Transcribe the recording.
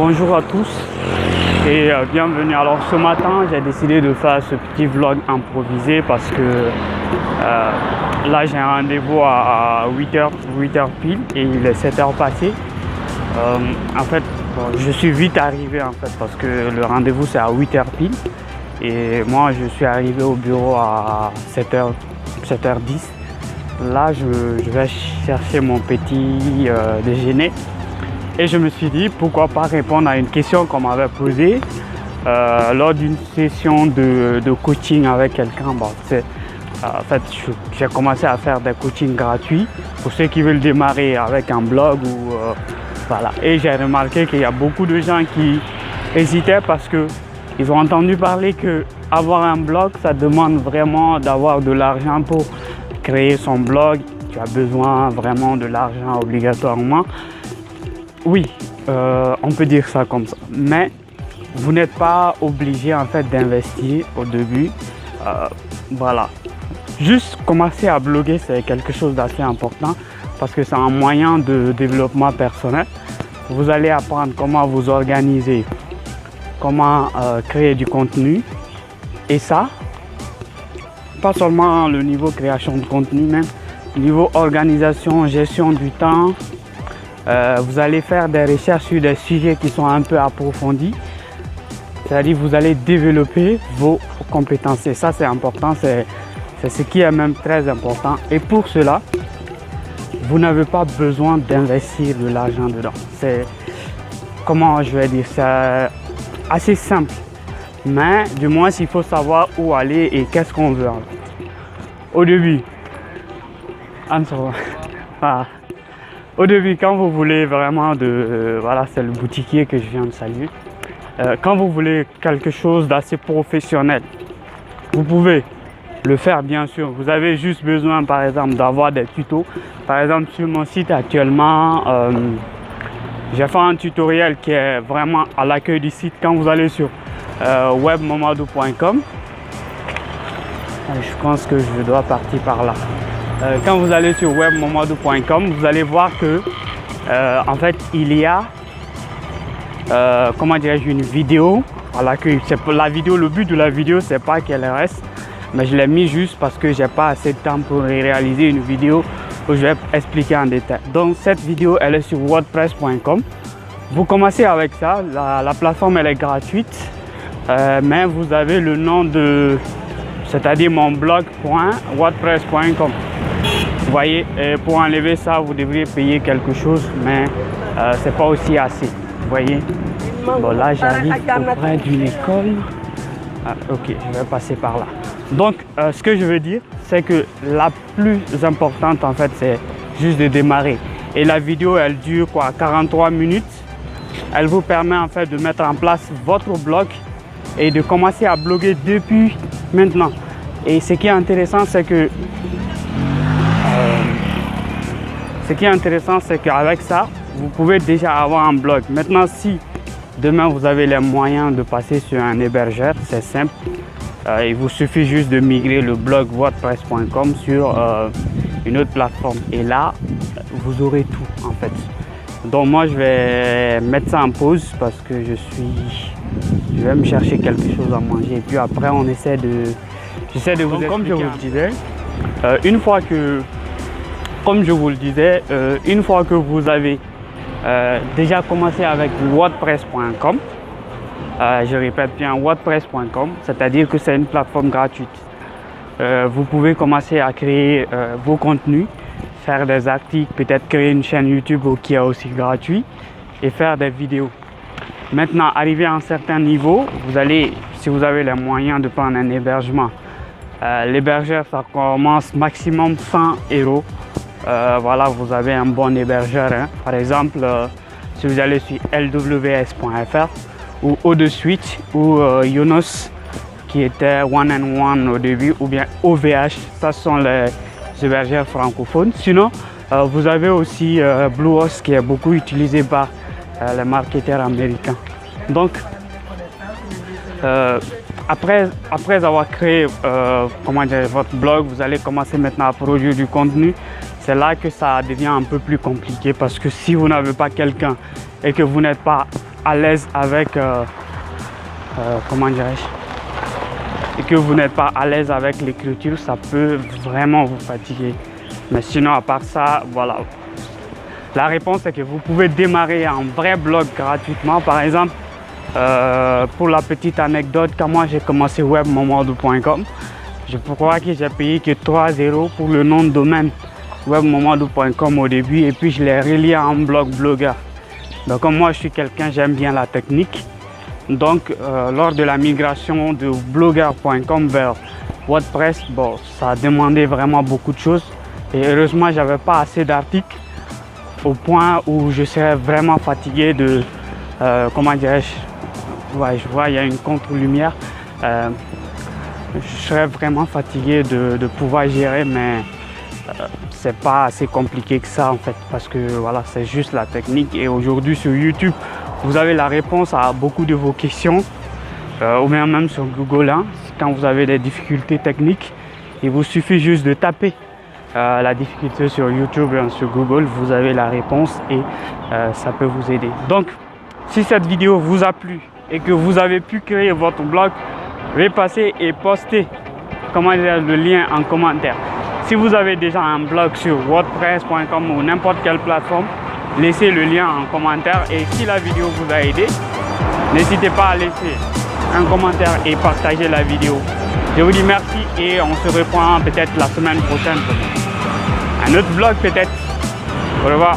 Bonjour à tous et bienvenue. Alors ce matin j'ai décidé de faire ce petit vlog improvisé parce que là j'ai un rendez-vous à 8h pile et il est 7h passé. En fait je suis vite arrivé en fait parce que le rendez-vous c'est à 8h pile et moi je suis arrivé au bureau à 7h10. Là je vais chercher mon petit déjeuner. Et je me suis dit, pourquoi pas répondre à une question qu'on m'avait posée lors d'une session de coaching avec quelqu'un. Bon, en fait, j'ai commencé à faire des coachings gratuits pour ceux qui veulent démarrer avec un blog. Voilà. Et j'ai remarqué qu'il y a beaucoup de gens qui hésitaient parce qu'ils ont entendu parler qu'avoir un blog, ça demande vraiment d'avoir de l'argent pour créer son blog. Tu as besoin vraiment de l'argent obligatoirement. Oui, on peut dire ça comme ça, mais vous n'êtes pas obligé en fait d'investir au début. Voilà, juste commencer à bloguer, c'est quelque chose d'assez important parce que c'est un moyen de développement personnel. Vous allez apprendre comment vous organiser, comment créer du contenu, et ça, pas seulement le niveau création de contenu, même niveau organisation, gestion du temps. Vous allez faire des recherches sur des sujets qui sont un peu approfondis, c'est-à-dire vous allez développer vos compétences et ça c'est important, c'est ce qui est même très important. Et pour cela, vous n'avez pas besoin d'investir de l'argent dedans. C'est, comment je vais dire, c'est assez simple, mais du moins il faut savoir où aller et qu'est-ce qu'on veut. Au début, au début, quand vous voulez vraiment voilà, c'est le boutiquier que je viens de saluer. Quand vous voulez quelque chose d'assez professionnel, vous pouvez le faire bien sûr. Vous avez juste besoin par exemple d'avoir des tutos. Par exemple sur mon site actuellement, j'ai fait un tutoriel qui est vraiment à l'accueil du site. Quand vous allez sur webmomadou.com, je pense que je dois partir par là. Quand vous allez sur webmomadou.com, vous allez voir que en fait il y a comment dirais-je, une vidéo à l'accueil. La vidéo, le but de la vidéo c'est pas qu'elle reste, mais je l'ai mis juste parce que j'ai pas assez de temps pour réaliser une vidéo où je vais expliquer en détail. Donc cette vidéo elle est sur wordpress.com. Vous commencez avec ça, la plateforme elle est gratuite, mais vous avez le nom de, c'est-à-dire mon blog.wordpress.com. Vous voyez, pour enlever ça, vous devriez payer quelque chose, mais c'est pas aussi assez. Vous voyez. Bon, là, j'arrive auprès d'une école. Ok, je vais passer par là. Donc, ce que je veux dire, c'est que la plus importante, en fait, c'est juste de démarrer. Et la vidéo, elle dure quoi, 43 minutes. Elle vous permet, en fait, de mettre en place votre blog et de commencer à bloguer depuis maintenant. Et ce qui est intéressant, c'est que qu'avec ça, vous pouvez déjà avoir un blog. Maintenant, si demain vous avez les moyens de passer sur un hébergeur, c'est simple. Il vous suffit juste de migrer le blog wordpress.com sur une autre plateforme. Et là, vous aurez tout en fait. Donc moi, je vais mettre ça en pause parce que je vais me chercher quelque chose à manger. Et puis après, j'essaie de vous expliquer. Comme je vous le disais, une fois que vous avez déjà commencé avec wordpress.com, je répète bien wordpress.com, c'est-à-dire que c'est une plateforme gratuite. Vous pouvez commencer à créer vos contenus, faire des articles, peut-être créer une chaîne YouTube qui est aussi gratuite et faire des vidéos. Maintenant, arrivé à un certain niveau, si vous avez les moyens de prendre un hébergement, l'hébergeur ça commence maximum 100 €. Voilà, vous avez un bon hébergeur. Par exemple, si vous allez sur lws.fr ou O2Switch ou Yonos qui était One and One au début, ou bien OVH, ça sont les hébergeurs francophones. Sinon, vous avez aussi Bluehost qui est beaucoup utilisé par les marketeurs américains. Donc, après avoir créé votre blog, vous allez commencer maintenant à produire du contenu. C'est là que ça devient un peu plus compliqué parce que si vous n'avez pas quelqu'un et que vous n'êtes pas à l'aise avec, comment dirais-je, et que vous n'êtes pas à l'aise avec l'écriture, ça peut vraiment vous fatiguer. Mais sinon, à part ça, voilà. La réponse est que vous pouvez démarrer un vrai blog gratuitement. Par exemple, pour la petite anecdote, quand moi j'ai commencé webmomodu.com, je crois que j'ai payé que 3 € pour le nom de domaine webmomodu.com au début, et puis je l'ai relié à un blog blogueur. Donc comme moi je suis quelqu'un, j'aime bien la technique. Donc lors de la migration de blogueur.com vers WordPress, bon, ça a demandé vraiment beaucoup de choses. Et heureusement, j'avais pas assez d'articles au point où je serais vraiment fatigué de, comment dirais-je, ouais, je vois, il y a une contre-lumière. Je serais vraiment fatigué de pouvoir gérer, mais c'est pas assez compliqué que ça en fait, parce que voilà, c'est juste la technique. Et aujourd'hui sur YouTube, vous avez la réponse à beaucoup de vos questions, ou bien même sur Google, hein, quand vous avez des difficultés techniques, il vous suffit juste de taper la difficulté sur YouTube et sur Google, vous avez la réponse et ça peut vous aider. Donc si cette vidéo vous a plu et que vous avez pu créer votre blog, repassez et postez le lien en commentaire. Si vous avez déjà un blog sur wordpress.com ou n'importe quelle plateforme, laissez le lien en commentaire. Et si la vidéo vous a aidé, n'hésitez pas à laisser un commentaire et partager la vidéo. Je vous dis merci et on se reprend peut-être la semaine prochaine. Un autre vlog peut-être. Au revoir.